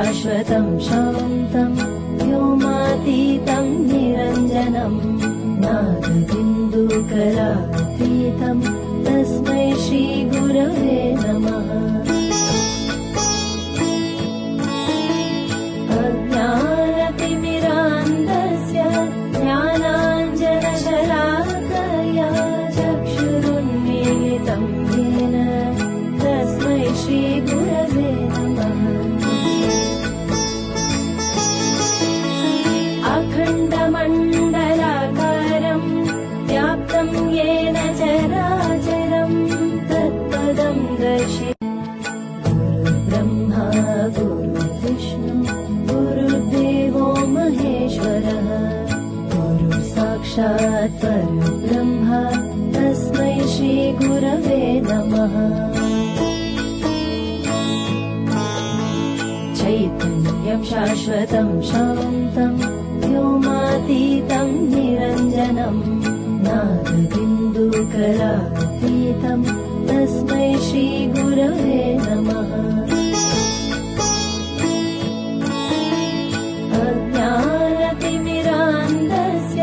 शाश्वतं शान्तं व्योमातीतं निरञ्जनं नादबिन्दुकलातीतं तस्मै श्रीगुरवे नमः। अज्ञानतिमिरान्धस्य ज्ञानाञ्जनशलाकया चक्षुरुन्मीलितं येन तस्मै श्रीगुरवे नमः। अखण्डमण्डलाकारं व्याप्तं येन चराचरं तत्पदं दर्शि। गुरुर्ब्रह्मा गुरुर्विष्णु गुरुर्देवो महेश्वरः गुरुसाक्षात् परब्रह्म तस्मै श्रीगुरवे नमः। चैतन्यं शाश्वतं शान्तं व्योमातीतं निरञ्जनं नादबिन्दुकलातीतं तस्मै श्रीगुरवे नमः। अज्ञानतिमिरान्धस्य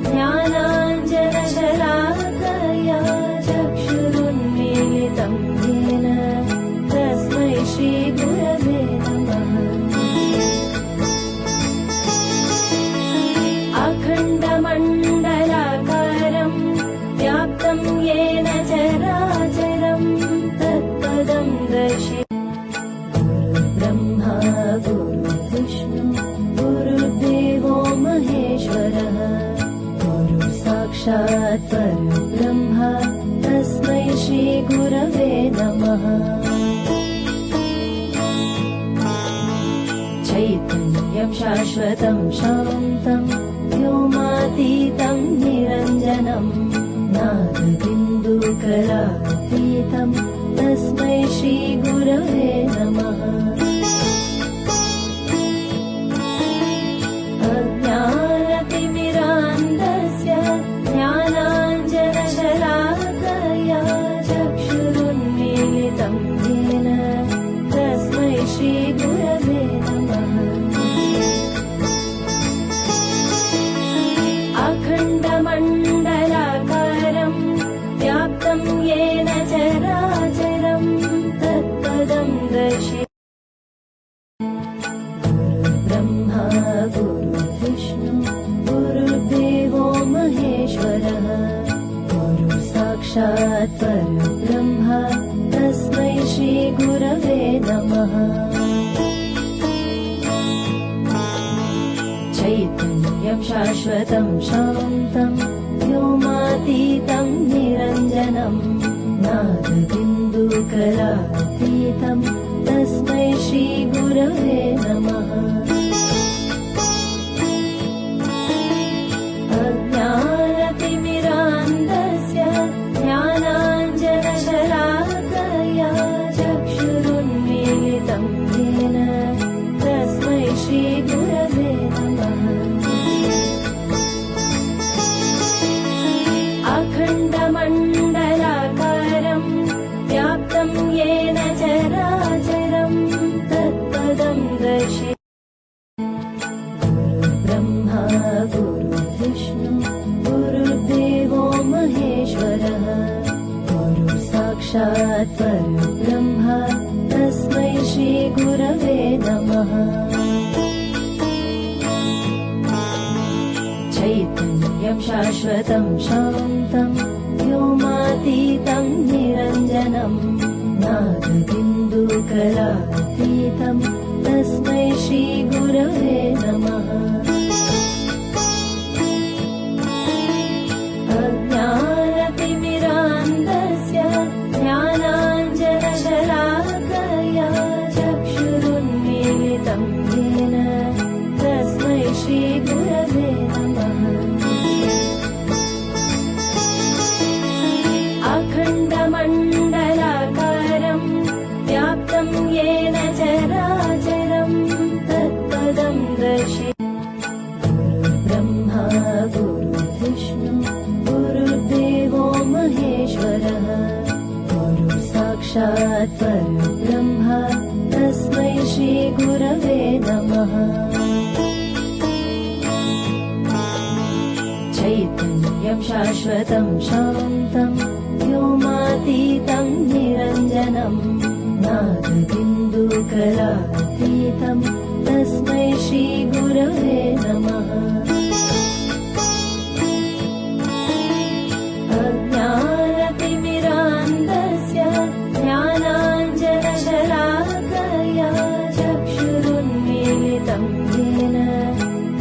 ज्ञानाञ्जनशलाकया चक्षुरुन्मीलितं येन तस्मै श्रीगुरवे नमः। अखण्डमण्डलाकारं व्याप्तं येन चराचरं तत्पदं दर्शि। गुरुर्ब्रह्मा गुरुर्विष्णु गुरुर्देवो महेश्वरः गुरुसाक्षात् परब्रह्म तस्मै श्रीगुरवे नमः। चैतन्यं शाश्वतं शान्तं व्योमातीतं निरञ्जनं नादबिन्दुकलातीतं तस्मै श्रीगुरवे नमः। अज्ञानतिमिरान्धस्य ज्ञानाञ्जनशलाकया चक्षुरुन्मीलितं येन तस्मै श्रीगुरवे नमः। अखण्डमण्डलाकारं व्याप्तं येन चराचरं तत्पदं दर्शि। गुरुर्ब्रह्मा गुरुर्विष्णु गुरुर्देवो महेश्वरः गुरुसाक्षात् परब्रह्म तस्मै श्रीगुरवे नमः। चैतन्यं शाश्वतं शान्तं व्योमातीतं निरञ्जनं नादबिन्दुकलातीतं तस्मै श्रीगुरवे नमः। अज्ञानतिमिरान्धस्य ज्ञानाञ्जनशलाकया चक्षुरुन्मीलितं येन तस्मै श्रीगुरवे नमः। अखण्डमण्डलाकारं व्याप्तं येन चराचरं तत्पदं दर्शि। गुरुर्ब्रह्मा गुरुर्विष्णु गुरुर्देवो महेश्वरः गुरुसाक्षात् परब्रह्म तस्मै श्रीगुरवे नमः। चैतन्यं शाश्वतं शान्तं व्योमातीतं निरञ्जनं नादबिन्दुकलातीतं तस्मै श्रीगुरवे नमः। अज्ञानतिमिरान्धस्य ज्ञानाञ्जनशलाकया चक्षुरुन्मीलितं येन तस्मै श्रीगुरवे नमः। अखण्डमण्डलाकारं व्याप्तं येन चराचरं तत्पदं दर्शि। साक्षात् परब्रह्म तस्मै श्रीगुरवे नमः। चैतन्यं शाश्वतं शान्तं व्योमातीतं निरञ्जनं नादबिन्दुकलातीतं तस्मै श्रीगुरवे नमः। अज्ञानतिमिरान्धस्य ज्ञानाञ्जनशलाकया चक्षुरुन्मीलितं येन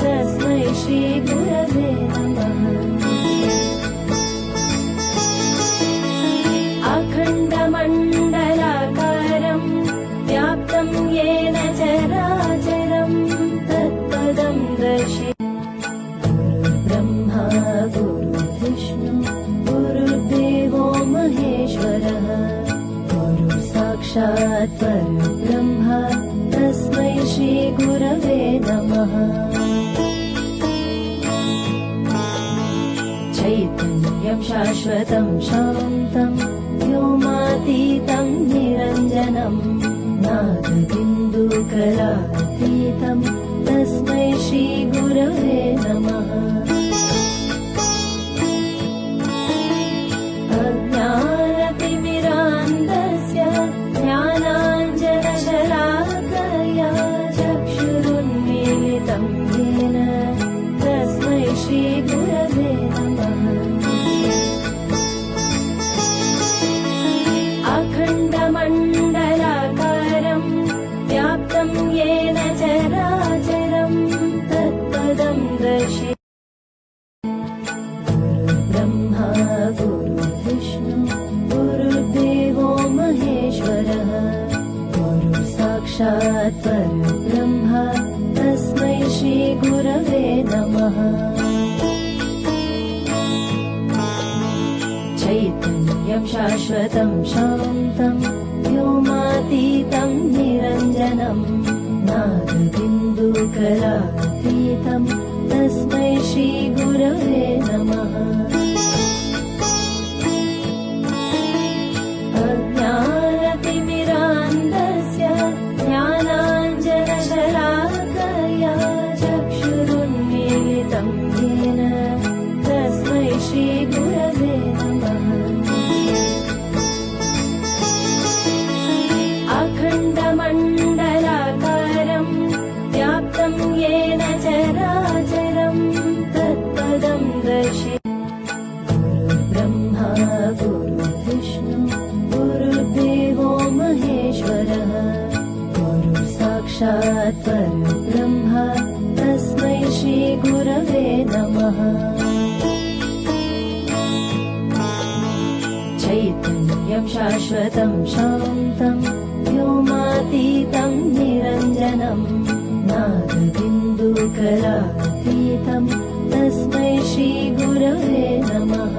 तस्मै श्रीगुरवे नमः। अखण्डमण्डलाकारं व्याप्तं येन चराचरं तत्पदं गुरुर्ब्रह्मा गुरुर्विष्णु गुरुर्देवो महेश्वरः गुरुसाक्षात् परब्रह्म तस्मै श्रीगुरवे नमः। चैतन्यं शाश्वतं शान्तं व्योमातीतं निरञ्जनं नादबिन्दुकलातीतं तस्मै श्रीगुरवे नमः। अज्ञानतिमिरान्धस्य ज्ञानाञ्जनशलाकया चक्षुरुन्मीलितं येन तस्मै श्रीगुरवे नमः। अखण्डमण्डलाकारं व्याप्तं येन चराचरं तत्पदं दर्शय। गुरुर्ब्रह्मा गुरुर्विष्णु गुरुर्देवो महेश्वरः गुरुसाक्षात् परब्रह्म तस्मै श्रीगुरवे नमः। चैतन्यं शाश्वतं शान्तं व्योमातीतं निरञ्जनं नादबिन्दुकलातीतं तस्मै श्रीगुरवे नमः। अज्ञानतिमिरान्धस्य ज्ञानाञ्जनशलाकया चक्षुरुन्मीलितं येन तस्मै श्रीगुरवे नमः। अखण्डमण्डलाकारं व्याप्तं येन चराचरं तत्पदं दर्शय। गुरुर्ब्रह्मा गुरुर्विष्णु गुरुर्देवो महेश्वरः गुरुसाक्षात् परब्रह्म तस्मै श्रीगुरवे नमः। चैतन्यं शाश्वतं शान्तं व्योमातीतं निरञ्जनं नादबिन्दुकलातीतं तस्मै श्रीगुरवे नमः।